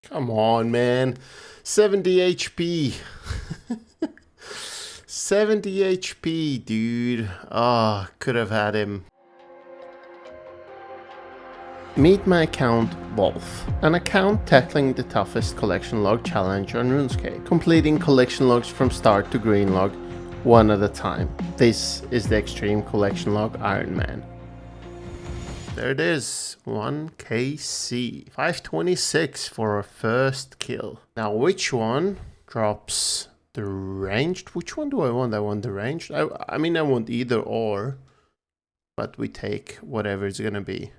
Come on, man. 70 HP. 70 HP, dude. Ah, could have had him. Meet my account, Wolf. An account tackling the toughest collection log challenge on RuneScape, completing collection logs from start to green log, one at a time. This is the Extreme Collection Log Iron Man. There it is, 1KC. 526 for a first kill. Now which one drops the ranged? Which one do I want? I want the ranged. I mean I want either or, but we take whatever it's gonna be.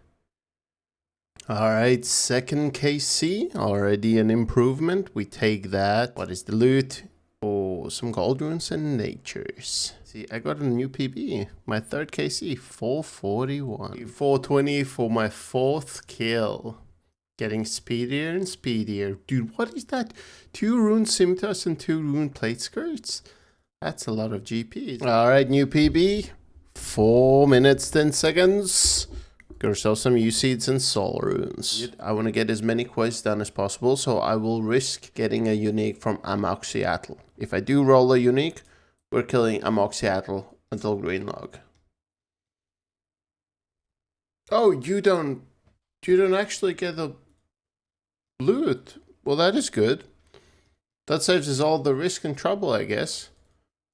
Alright, second KC, already an improvement. We take that. What is the loot? Oh, some gold runes and natures. See, I got a new PB. My third KC, 441. 420 for my fourth kill. Getting speedier and speedier. Dude, what is that? 2 rune scimitars and 2 rune plate skirts? That's a lot of GP. Alright, new PB. 4 minutes, 10 seconds. Got ourselves some U-Seeds and Soul Runes. I want to get as many quests done as possible, so I will risk getting a unique from Amoxiatl. If I do roll a unique, we're killing Amoxiatl until green log. Oh, you don't actually get the loot. Well, that is good. That saves us all the risk and trouble, I guess.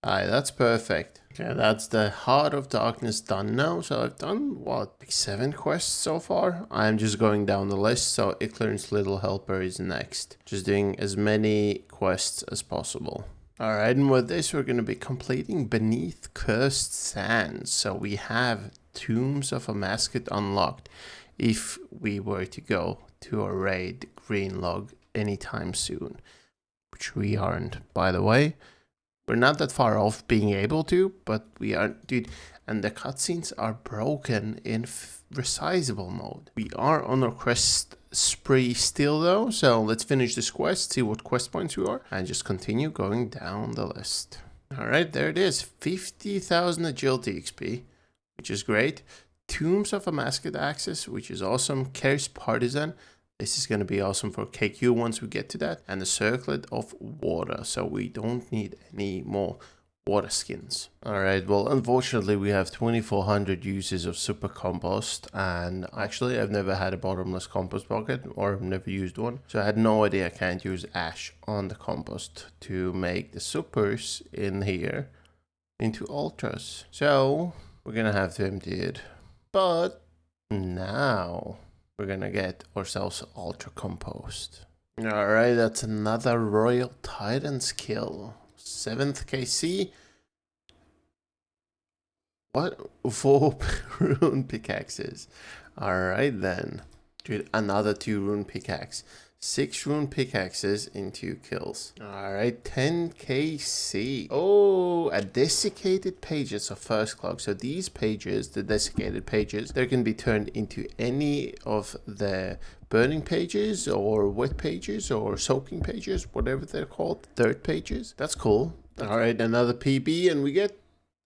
Aye, that's perfect. Okay, that's the Heart of Darkness done now. So I've done, what, like 7 quests so far? I'm just going down the list, so Icklern's Little Helper is next. Just doing as many quests as possible. Alright, and with this we're going to be completing Beneath Cursed Sands. So we have Tombs of a Mascot unlocked if we were to go to a raid green log anytime soon. Which we aren't, by the way. We're not that far off being able to, but we are, dude, and the cutscenes are broken in resizable mode. We are on our quest spree still though, so let's finish this quest, see what quest points we are, and just continue going down the list. Alright, there it is, 50,000 agility XP, which is great. Tombs of a Mascot access, which is awesome. Cares Partisan. This is going to be awesome for KQ once we get to that. And the Circlet of Water. So we don't need any more water skins. Alright, well, unfortunately we have 2400 uses of Super Compost. And actually I've never had a bottomless compost bucket, or I've never used one. So I had no idea I can't use ash on the compost to make the supers in here into ultras. So we're going to have to empty it. But now we're gonna get ourselves Ultra Compost. Alright, that's another Royal Titan's kill. 7th KC. What? 4 rune pickaxes. Alright then. Dude, another 2 rune pickaxe. 6 rune pickaxes in 2 kills. Alright, 10 KC. Oh, a desiccated pages of first clock. So these pages, the desiccated pages, they can be turned into any of the burning pages or wet pages or soaking pages, whatever they're called. Dirt pages. That's cool. Alright, another PB, and we get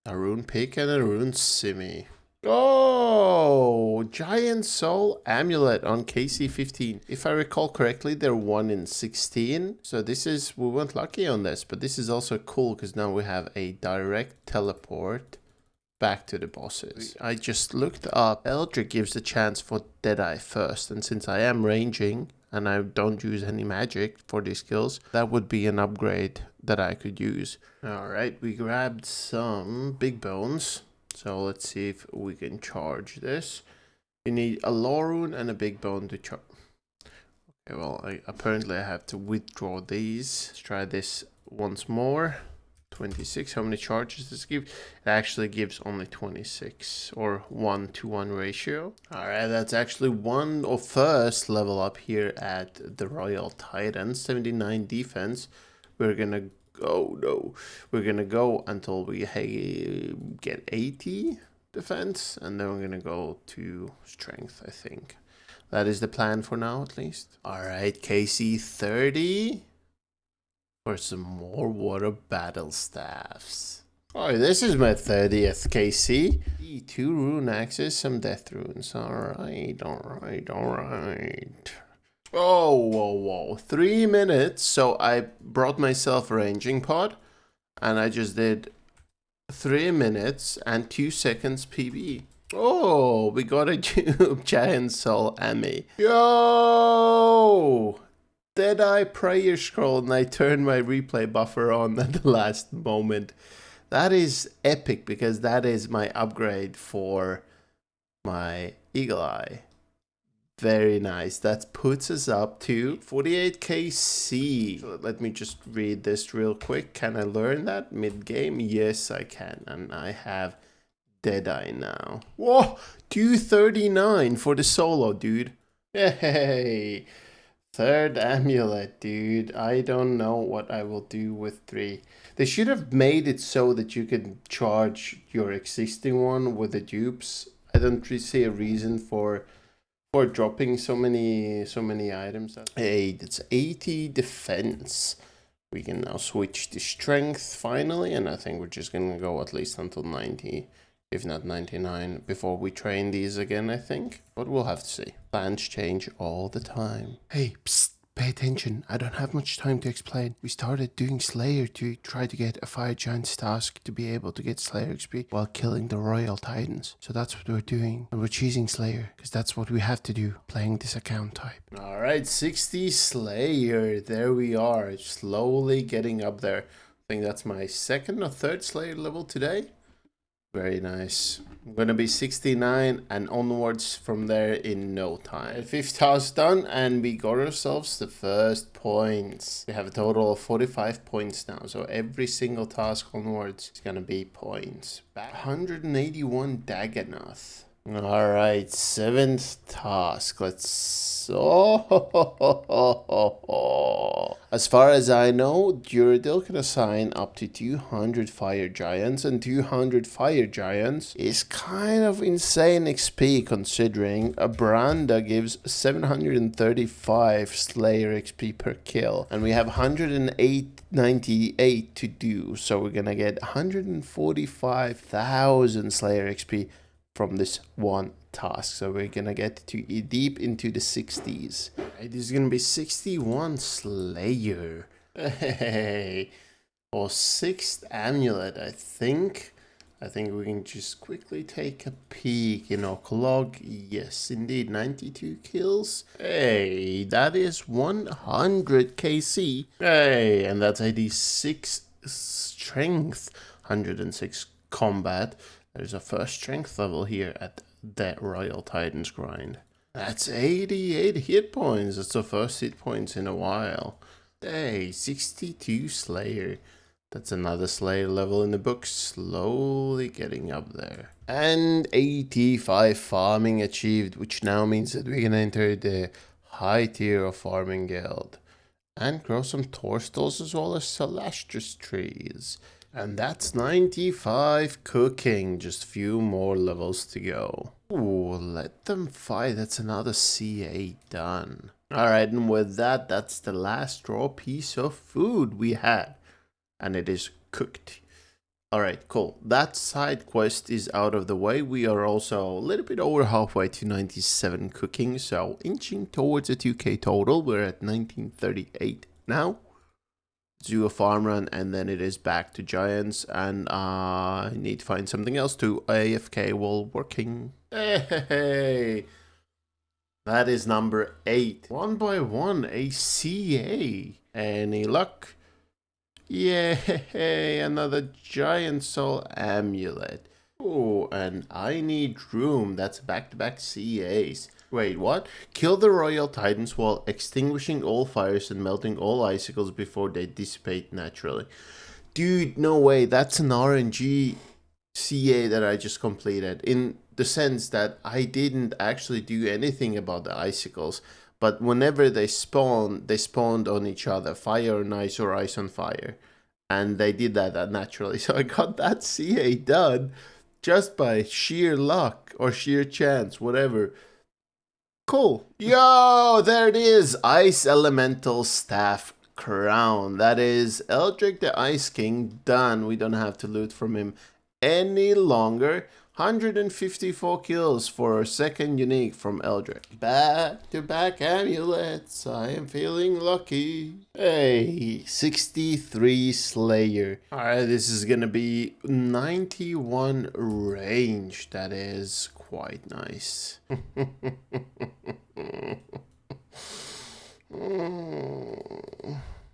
a rune pick and a rune simi. Oh, Giant Soul Amulet on KC15. If I recall correctly, they're 1 in 16. So this is, we weren't lucky on this, but this is also cool because now we have a direct teleport back to the bosses. I just looked up. Eldritch gives the chance for Deadeye first. And since I am ranging and I don't use any magic for these skills, that would be an upgrade that I could use. Alright, we grabbed some big bones. So let's see if we can charge this. You need a law rune and a big bone to charge. Okay, well, apparently I have to withdraw these. Let's try this once more. 26. How many charges does it give? It actually gives only 26, or 1-to-1 ratio. Alright, that's actually one of first level up here at the Royal Titan. 79 defense. We're gonna we're gonna go until we get 80 defense, and then we're gonna go to strength. I think that is the plan for now, at least. All right, KC 30 for some more water battle staffs. Oh, this is my 30th KC. 2 rune axes, some death runes. All right. Oh, whoa. 3 minutes. So I brought myself a ranging pod. And I just did 3 minutes and 2 seconds PB. Oh, we got a giant soul Emmy. Yo! Did I prayer scroll and I turned my replay buffer on at the last moment? That is epic because that is my upgrade for my Eagle Eye. Very nice. That puts us up to 48k C. So let me just read this real quick. Can I learn that mid-game? Yes, I can. And I have Deadeye now. Whoa! 239 for the solo, dude. Hey! Third amulet, dude. I don't know what I will do with 3. They should have made it so that you can charge your existing one with the dupes. I don't really see a reason for dropping so many items. Hey, that's 80 defense. We can now switch to strength finally, and I think we're just gonna go at least until 90, if not 99, before we train these again, I think. But we'll have to see. Plans change all the time. Hey, psst. Pay attention, I don't have much time to explain. We started doing Slayer to try to get a Fire Giant's task to be able to get Slayer XP while killing the Royal Titans. So that's what we're doing. And we're choosing Slayer, because that's what we have to do, playing this account type. Alright, 60 Slayer, there we are, slowly getting up there. I think that's my 2nd or 3rd Slayer level today. Very nice. I'm gonna be 69 and onwards from there in no time. 5th task done and we got ourselves the first points. We have a total of 45 points now, so every single task onwards is gonna be points. 181 Dagganoth. Alright, 7th task. Let's... Oh, as far as I know, Duradil can assign up to 200 Fire Giants, and 200 Fire Giants is kind of insane XP considering a Branda gives 735 Slayer XP per kill, and we have 198 to do, so we're gonna get 145,000 Slayer XP from this one task. So we're gonna get to deep into the 60s. Right, this is gonna be 61 Slayer. Hey, for 6th amulet, I think we can just quickly take a peek in our log. Yes, indeed, 92 kills. Hey, that is 100 KC. Hey, and that's 86 strength, 106 combat. There's a first strength level here at that Royal Titans grind. That's 88 hit points. That's the first hit points in a while. Hey, 62 Slayer. That's another Slayer level in the book. Slowly getting up there. And 85 farming achieved, which now means that we're gonna enter the high tier of farming guild. And grow some torstals as well as Celestris trees. And that's 95 cooking, just few more levels to go. Ooh, let them fight, that's another CA done. Alright, and with that, that's the last raw piece of food we had. And it is cooked. Alright, cool. That side quest is out of the way. We are also a little bit over halfway to 97 cooking, so inching towards a 2k total. We're at 1938 now. Do a farm run and then it is back to Giants, and I need to find something else to AFK while working. Hey, that is number 8. 1 by 1, a CA. Any luck? Yay, another Giant Soul Amulet. Oh, and I need room. That's back-to-back CAs. Wait, what? Kill the Royal Titans while extinguishing all fires and melting all icicles before they dissipate naturally. Dude, no way. That's an RNG CA that I just completed. In the sense that I didn't actually do anything about the icicles. But whenever they spawned on each other. Fire on ice or ice on fire. And they did that naturally. So I got that CA done just by sheer luck or sheer chance, whatever. Cool. Yo, there it is. Ice Elemental Staff Crown. That is Eldrick the Ice King done. We don't have to loot from him any longer. 154 kills for a second unique from Eldritch. Back-to-back amulets. I am feeling lucky. Hey, 63 Slayer. Alright, this is gonna be 91 range. That is quite nice.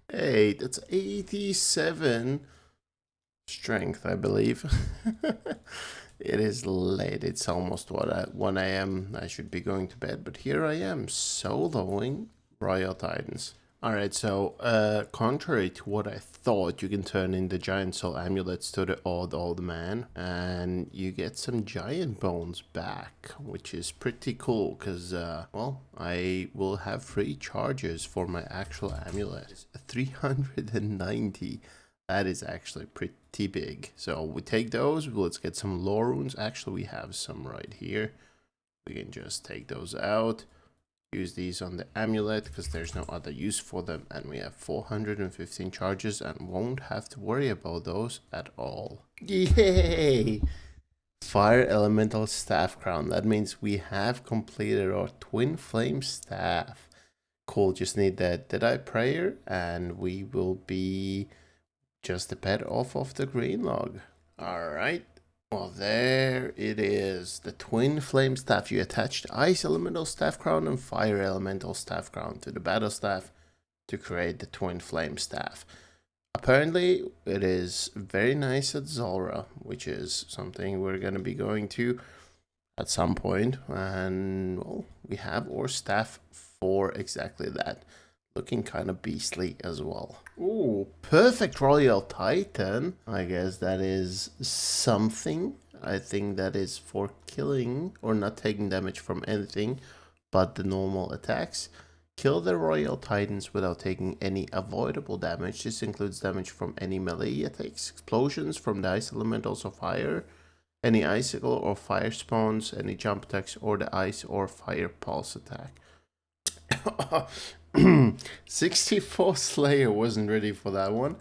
Hey, that's 87 strength, I believe. It is late. It's almost 1 a.m. I should be going to bed, but here I am soloing Royal Titans. Alright, so contrary to what I thought, you can turn in the giant soul amulets to the old man, and you get some giant bones back, which is pretty cool because, well, I will have 3 charges for my actual amulet. It's 390. That is actually pretty big. So we take those. Let's get some lore runes. Actually, we have some right here. We can just take those out. Use these on the amulet because there's no other use for them. And we have 415 charges and won't have to worry about those at all. Yay! Fire Elemental Staff Crown. That means we have completed our Twin Flame Staff. Cool, just need that Deadeye Prayer and we will be just a bit off of the green log. Alright. Well, there it is. The Twin Flame Staff. You attached Ice Elemental Staff Crown and Fire Elemental Staff Crown to the Battle Staff to create the Twin Flame Staff. Apparently, it is very nice at Zulrah, which is something we're going to be going to at some point. And, well, we have our staff for exactly that. Looking kind of beastly as well. Ooh, perfect Royal Titan. I guess that is something. I think that is for killing or not taking damage from anything but the normal attacks. Kill the Royal Titans without taking any avoidable damage. This includes damage from any melee attacks, explosions from the ice elementals of fire, any icicle or fire spawns, any jump attacks, or the ice or fire pulse attack. 64 Slayer wasn't ready for that one.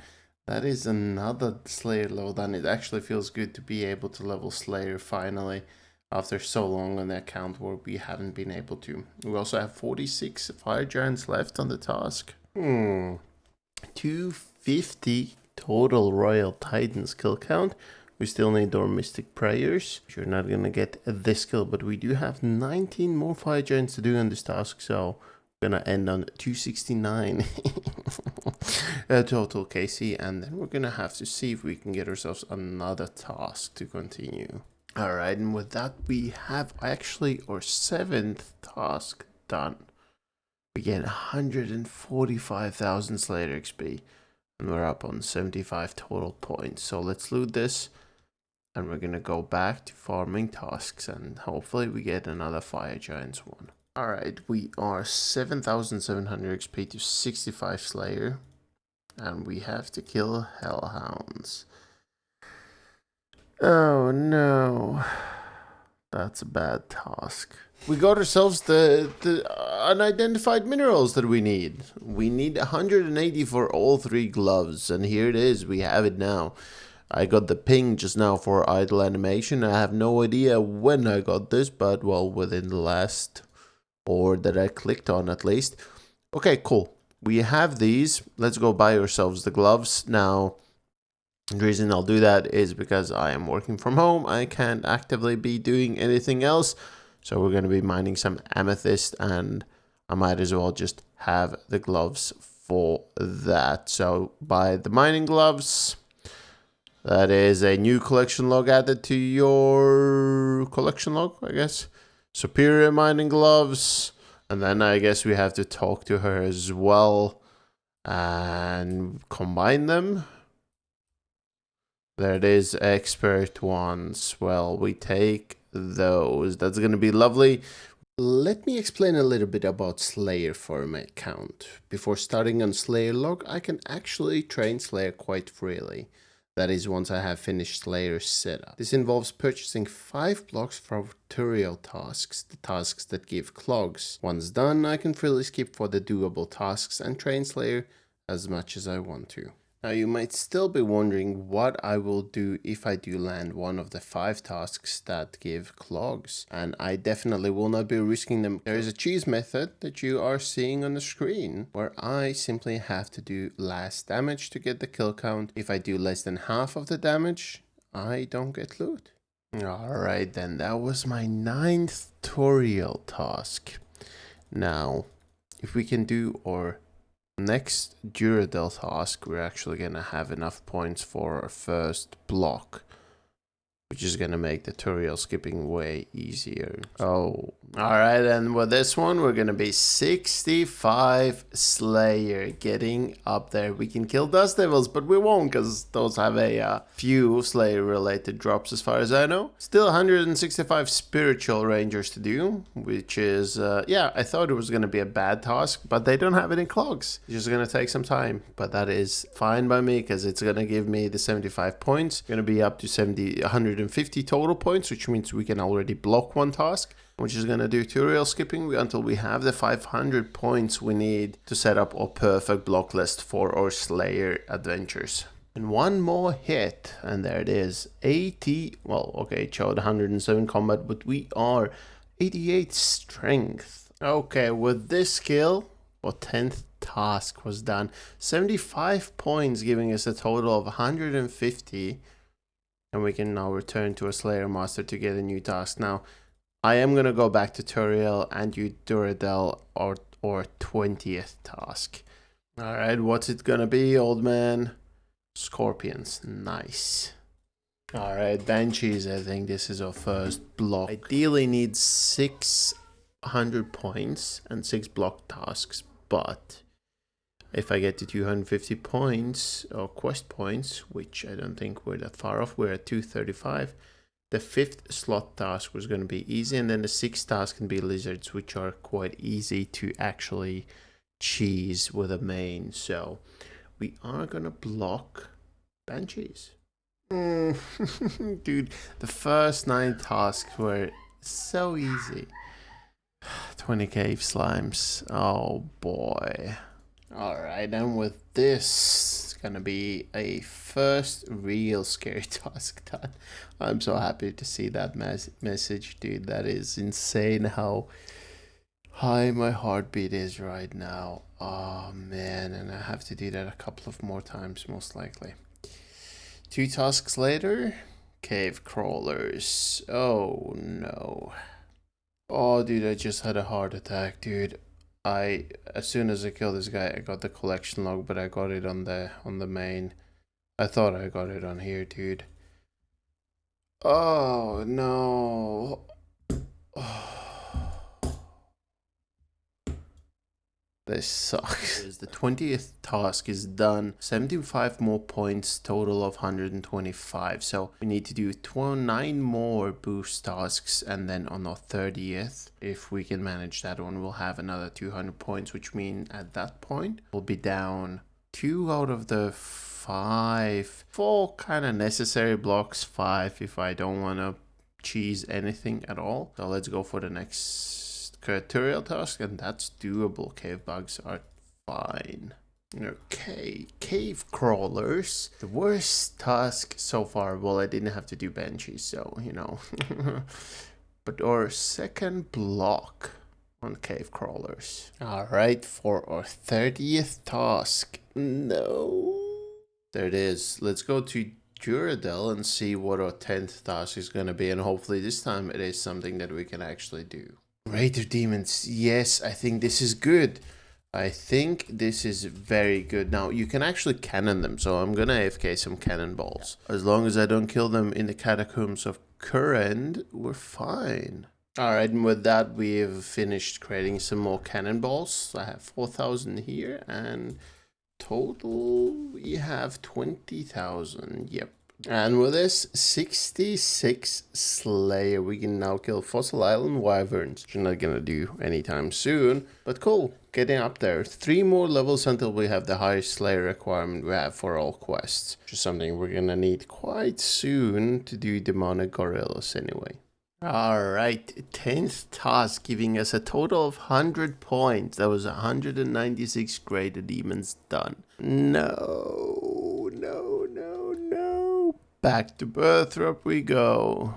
That is another Slayer level done. It actually feels good to be able to level Slayer finally after so long on the account where we haven't been able to. We also have 46 Fire Giants left on the task. 250 total Royal Titans kill count. We still need our Mystic Prayers. You're not gonna get this kill, but we do have 19 more Fire Giants to do on this task, so gonna end on 269 total KC, and then we're gonna have to see if we can get ourselves another task to continue. All right, and with that we have actually our 7th task done. We get 145,000 Slayer XP and we're up on 75 total points. So let's loot this and we're gonna go back to farming tasks and hopefully we get another Fire Giants one. Alright, we are 7,700 XP to 65 Slayer. And we have to kill Hellhounds. Oh no. That's a bad task. We got ourselves the unidentified minerals that we need. We need 180 for all 3 gloves. And here it is. We have it now. I got the ping just now for idle animation. I have no idea when I got this. But, well, within the last... or that I clicked on at least. Okay, cool. We have these. Let's go buy ourselves the gloves. Now, the reason I'll do that is because I am working from home. I can't actively be doing anything else. So we're going to be mining some amethyst and I might as well just have the gloves for that. So buy the mining gloves. That is a new collection log added to your collection log, I guess. Superior mining gloves, and then I guess we have to talk to her as well and combine them. There it is, expert ones. Well, we take those. That's gonna be lovely. Let me explain a little bit about Slayer for my account. Before starting on Slayer log, I can actually train Slayer quite freely. That is once I have finished Slayer's setup. This involves purchasing 5 blocks for tutorial tasks, the tasks that give clogs. Once done, I can freely skip for the doable tasks and train Slayer as much as I want to. Now you might still be wondering what I will do if I do land one of the 5 tasks that give clogs, and I definitely will not be risking them. There is a cheese method that you are seeing on the screen where I simply have to do less damage to get the kill count. If I do less than half of the damage, I don't get loot. Alright then, that was my 9th tutorial task. Now, if we can do our next Duradel task, we're actually gonna have enough points for our first block, which is gonna make the tutorial skipping way easier. Oh, alright, and with this one, we're gonna be 65 Slayer, getting up there. We can kill Dust Devils, but we won't, because those have a few Slayer-related drops as far as I know. Still 165 Spiritual Rangers to do, which is, yeah, I thought it was gonna be a bad task, but they don't have any clogs. It's just gonna take some time, but that is fine by me, because it's gonna give me the 75 points. Gonna be up to 150 total points, which means we can already block one task, which is gonna do tutorial skipping until we have the 500 points we need to set up a perfect block list for our Slayer adventures. And one more hit, and there it is. 80, well, okay, it showed 107 combat, but we are 88 strength. Okay, with this skill, our 10th task was done. 75 points, giving us a total of 150. And we can now return to a Slayer Master to get a new task. Now, I am going to go back to tutorial and do Duradel or 20th task. Alright, what's it going to be, old man? Scorpions. Nice. Alright, Banshees. I think this is our first block. Ideally need 600 points and 6 block tasks, but if I get to 250 points or quest points, which I don't think we're that far off, we're at 235. The 5th slot task was going to be easy, and then the 6th task can be lizards, which are quite easy to actually cheese with a main. So we are going to block Banshees. Dude, the first 9 tasks were so easy. 20 cave slimes. Oh boy. Alright, and with this, it's gonna be a first real scary task done. I'm so happy to see that message, dude. That is insane how high my heartbeat is right now. Oh man, and I have to do that a couple of more times, most likely. 2 tasks later, cave crawlers. Oh no. Oh dude, I just had a heart attack, dude. As soon as I killed this guy, I got the collection log, but I got it on the main. I thought I got it on here, dude. Oh no. This sucks. The 20th task is done. 75 more points, total of 125. So we need to do 9 more boost tasks, and then on our 30th, if we can manage that one, we'll have another 200 points, which means at that point we'll be down 2 out of the 4 kind of necessary blocks, 5 if I don't want to cheese anything at all. So let's go for the next tutorial task, and that's doable. Cave bugs are fine. Okay, cave crawlers. The worst task so far. Well, I didn't have to do Banshees, so you know. But our second block on cave crawlers. Alright, for our 30th task. No. There it is. Let's go to Duradel and see what our 10th task is going to be, and hopefully this time it is something that we can actually do. Raider demons. Yes, I think this is good. I think this is very good. Now, you can actually cannon them, so I'm gonna AFK some cannonballs. As long as I don't kill them in the catacombs of Current, we're fine. Alright, and with that, we've finished creating some more cannonballs. I have 4,000 here, and total, we have 20,000. Yep. And with this 66 Slayer, we can now kill Fossil Island Wyverns. Which I'm not gonna do anytime soon, but cool, getting up there. 3 more levels until we have the highest Slayer requirement we have for all quests. Which is something we're gonna need quite soon to do Demonic Gorillas anyway. Alright, 10th task, giving us a total of 100 points. That was 196 greater demons done. No. Back to Birthrop we go.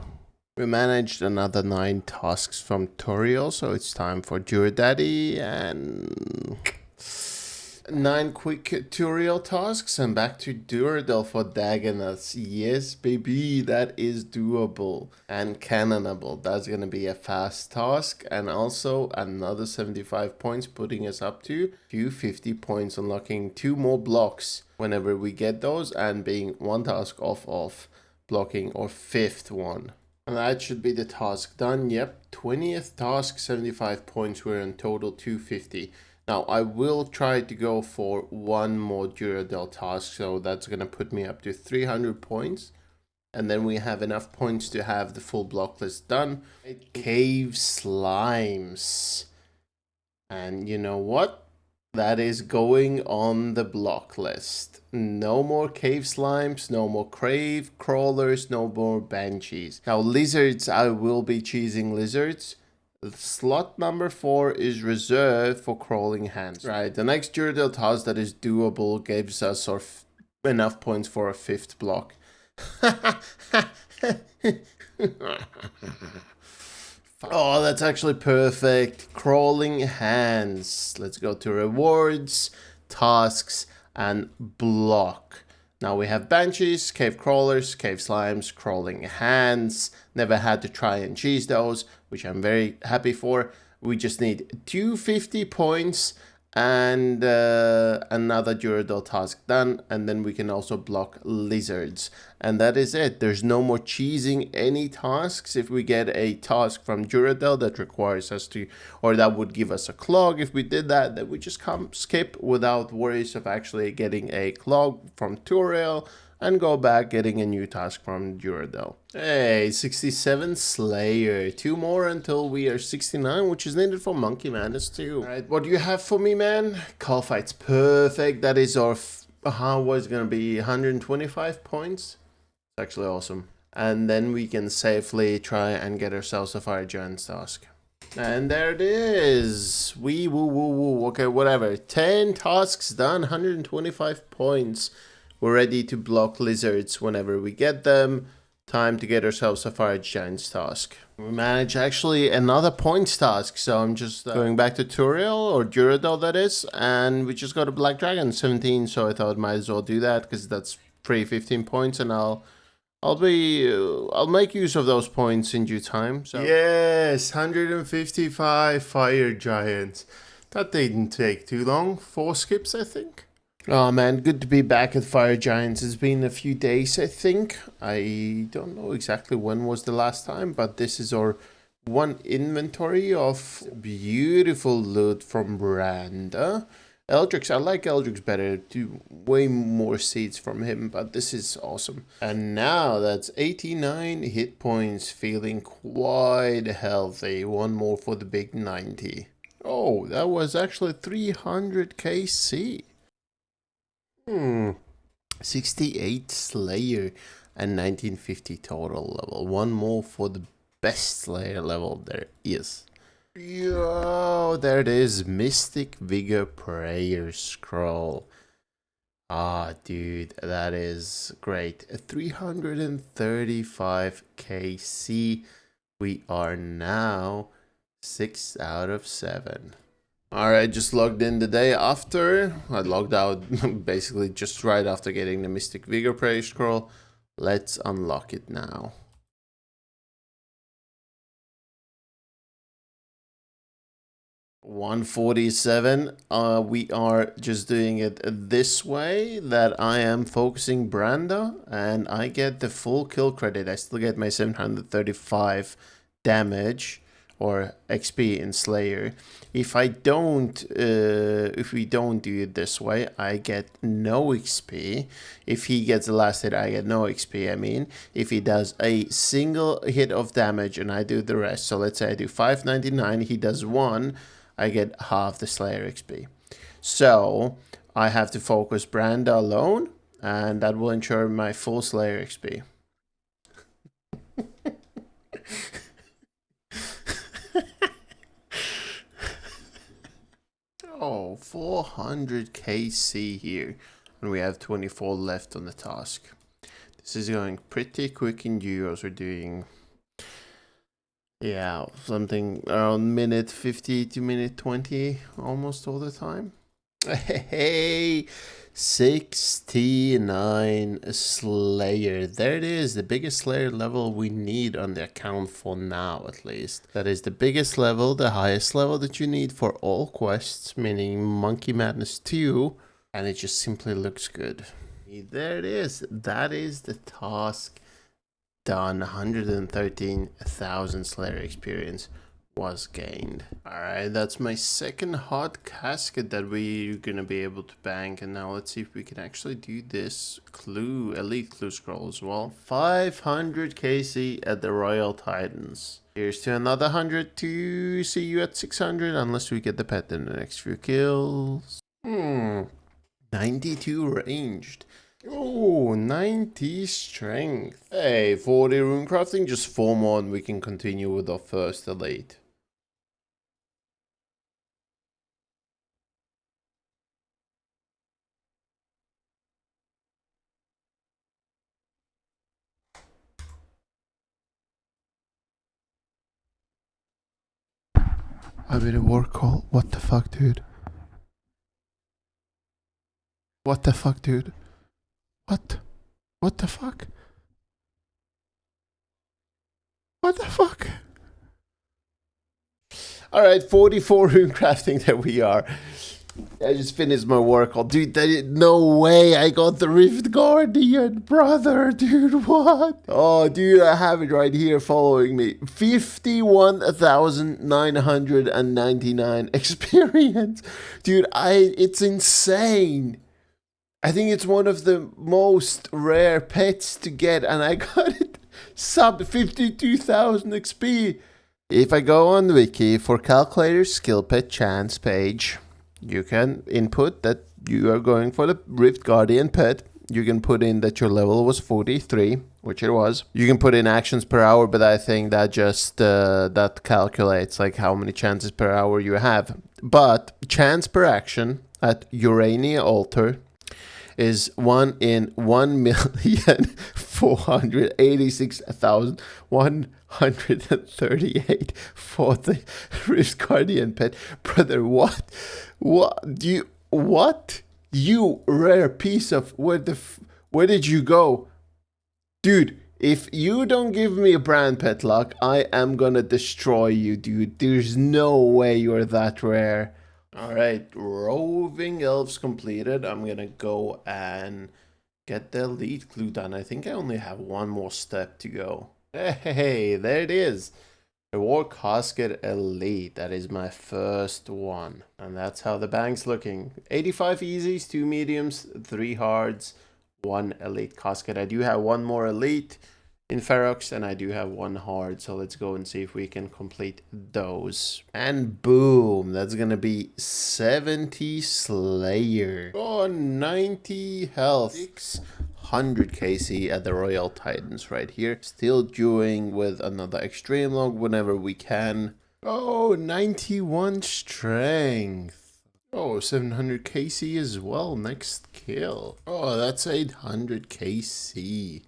We managed another 9 tasks from Toriel, so it's time for Daddy and 9 quick tutorial tasks and back to Duradel for Dagonas. Yes, baby, that is doable and canonable. That's gonna be a fast task and also another 75 points, putting us up to 250 points, unlocking 2 more blocks whenever we get those and being 1 task off blocking or 5th one. And that should be the task done. Yep, 20th task, 75 points. We're in total 250. Now, I will try to go for 1 more Duradel task, so that's going to put me up to 300 points. And then we have enough points to have the full block list done. Cave slimes. And you know what? That is going on the block list. No more cave slimes, no more cave crawlers, no more banshees. Now, lizards, I will be choosing lizards. Slot number 4 is reserved for crawling hands. Right, the next Duradel task that is doable gives us enough points for a 5th block. Oh, that's actually perfect. Crawling hands. Let's go to rewards, tasks, and block. Now we have banshees, cave crawlers, cave slimes, crawling hands. Never had to try and cheese those, which I'm very happy for. We just need 250 points and another Duradel task done, and then we can also block lizards, and that is it. There's no more cheesing any tasks. If we get a task from Duradel that requires us to, or that would give us a clog, if we did that, then we just come skip without worries of actually getting a clog from Toriel and go back getting a new task from Duradel. Hey, 67 Slayer. 2 more until we are 69, which is needed for Monkey Madness too. Alright, what do you have for me, man? Call fights. Perfect. That is our, what's gonna be 125 points? It's actually awesome. And then we can safely try and get ourselves a Fire Giants task. And there it is. Wee woo woo woo. Okay, whatever. 10 tasks done, 125 points. We're ready to block lizards whenever we get them. Time to get ourselves a Fire Giants task. We manage actually another points task, so I'm just going back to Toriel, or Duradel that is, and we just got a Black Dragon 17, so I thought might as well do that because that's free 15 points, and I'll make use of those points in due time. So yes, 155 Fire Giants. That didn't take too long. 4 skips, I think. Oh man, good to be back at Fire Giants. It's been a few days, I think. I don't know exactly when was the last time, but this is our 1 inventory of beautiful loot from Branda. Eldrix, I like Eldrix better. Do way more seeds from him, but this is awesome. And now that's 89 hit points, feeling quite healthy. 1 more for the big 90. Oh, that was actually 300 KC. 68 Slayer and 1950 total level. 1 more for the best Slayer level there is. Yo, there it is. Mystic Vigor Prayer Scroll. Ah, dude, that is great. 335 KC. We are now 6 out of 7. Alright, just logged in the day after. I logged out basically just right after getting the Mystic Vigor Prayer Scroll. Let's unlock it now. $147. We are just doing it this way, that I am focusing Branda and I get the full kill credit. I still get my 735 damage or XP in Slayer. If I don't, if we don't do it this way, I get no XP. If he gets the last hit, I get no XP. I mean, if he does a single hit of damage and I do the rest, so let's say I do 599, he does 1, I get half the Slayer XP. So I have to focus Branda alone, and that will ensure my full Slayer XP. Oh, 400 KC here, and we have 24 left on the task. This is going pretty quick in duos. We're doing, yeah, something around minute 50 to minute 20 almost all the time. Hey, 69 Slayer. There it is, the biggest Slayer level we need on the account for now, at least. That is the biggest level, the highest level that you need for all quests, meaning Monkey Madness 2, and it just simply looks good. There it is. That is the task done. 113,000 Slayer experience was gained. Alright, that's my second hot casket that we're gonna be able to bank. And now let's see if we can actually do this elite clue scroll as well. 500 KC at the Royal Titans. Here's to another 100 to see you at 600, unless we get the pet in the next few kills. 92 ranged. Oh, 90 strength. Hey, 40 rune crafting, just 4 more and we can continue with our first elite. I made a work call. What the fuck, dude? What the fuck, dude? What? What the fuck? What the fuck? Alright, 44 rune crafting, there we are. I just finished my work. Dude, no way. I got the Rift Guardian, brother. Dude, what? Oh, dude, I have it right here following me. 51,999 experience. Dude, it's insane. I think it's one of the most rare pets to get, and I got it sub 52,000 XP. If I go on Wiki for calculator skill pet chance page, you can input that you are going for the Rift Guardian pet. You can put in that your level was 43, which it was. You can put in actions per hour, but I think that just that calculates like how many chances per hour you have. But chance per action at Urania Altar is 1 in 1,486,138 for the Rift Guardian pet. Brother, what? What? You rare piece of, where did you go? Dude, if you don't give me a brand pet luck, I am gonna destroy you, dude. There's no way you're that rare. Alright, roving elves completed. I'm gonna go and get the elite clue done. I think I only have one more step to go. Hey, there it is. Reward casket elite. That is my first one. And that's how the bank's looking. 85 easies, 2 mediums, 3 hards, 1 elite casket. I do have one more elite in Ferox, and I do have 1 hard, so let's go and see if we can complete those. And boom, that's gonna be 70 Slayer. Oh, 90 health. 600 KC at the Royal Titans right here. Still doing with another extreme log whenever we can. Oh, 91 strength. Oh, 700 KC as well, next kill. Oh, that's 800 KC.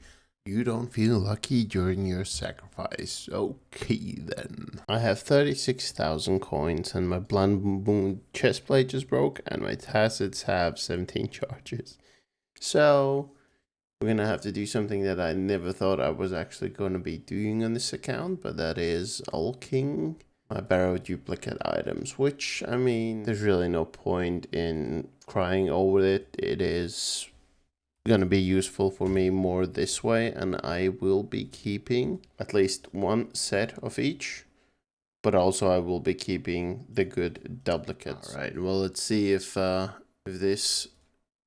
You don't feel lucky during your sacrifice. Okay then. I have 36,000 coins and my Blunt Moon chestplate just broke and my tacits have 17 charges. So we're gonna have to do something that I never thought I was actually gonna be doing on this account, but that is ulking my barrow duplicate items, which, I mean, there's really no point in crying over it. It is going to be useful for me more this way, and I will be keeping at least 1 set of each, but also I will be keeping the good duplicates. All right, well, let's see if this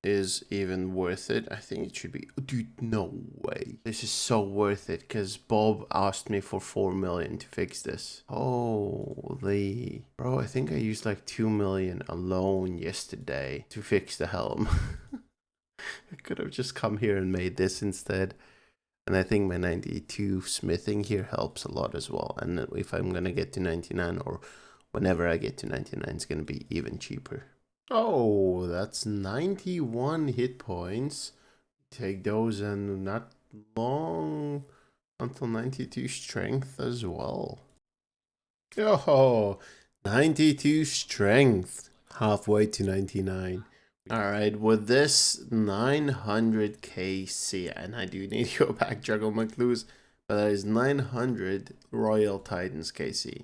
is even worth it. I think it should be. Dude, no way. This is so worth it because Bob asked me for 4 million to fix this. Holy. Bro, I think I used like 2 million alone yesterday to fix the helm. I could have just come here and made this instead. And I think my 92 smithing here helps a lot as well. And if I'm going to get to 99, or whenever I get to 99, it's going to be even cheaper. Oh, that's 91 hit points. Take those and not long until 92 strength as well. Oh, 92 strength, halfway to 99. All right, with this 900 KC, and I do need to go back, juggle my clues, but that is 900 Royal Titans KC.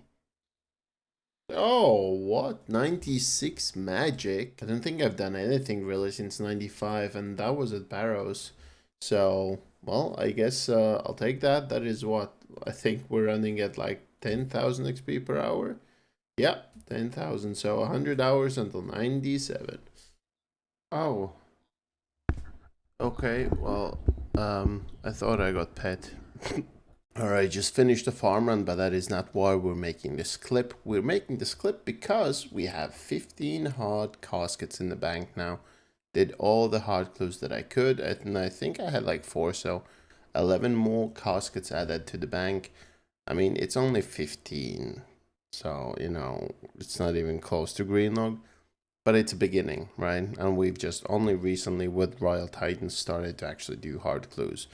Oh, what? 96 magic? I don't think I've done anything really since 95, and that was at Barrows. So, well, I guess I'll take that. That is what? I think we're running at like 10,000 XP per hour. Yeah, 10,000. So 100 hours until 97. Oh, okay. Well, I thought I got pet. Alright, just finished the farm run, but that is not why we're making this clip. We're making this clip because we have 15 hard caskets in the bank now. Did all the hard clues that I could, and I think I had like 4, so 11 more caskets added to the bank. I mean, it's only 15, so, you know, it's not even close to green log, but it's a beginning, right? And we've just only recently with Royal Titans started to actually do hard clues.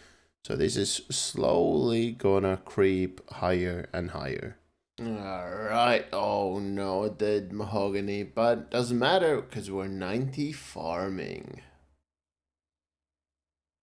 So this is slowly gonna creep higher and higher. Alright, oh no, it did mahogany, but doesn't matter because we're 90 farming.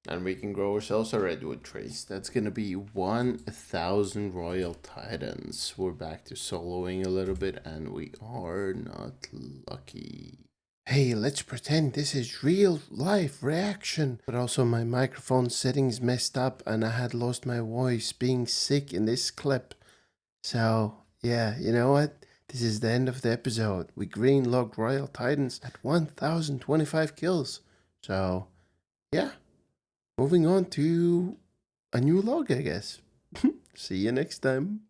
And we can grow ourselves a redwood tree. That's gonna be 1,000 Royal Titans. We're back to soloing a little bit and we are not lucky. Hey, let's pretend this is real life reaction. But also my microphone settings messed up and I had lost my voice being sick in this clip. So, yeah, you know what? This is the end of the episode. We green logged Royal Titans at 1,025 kills. So, yeah, moving on to a new log, I guess. See you next time.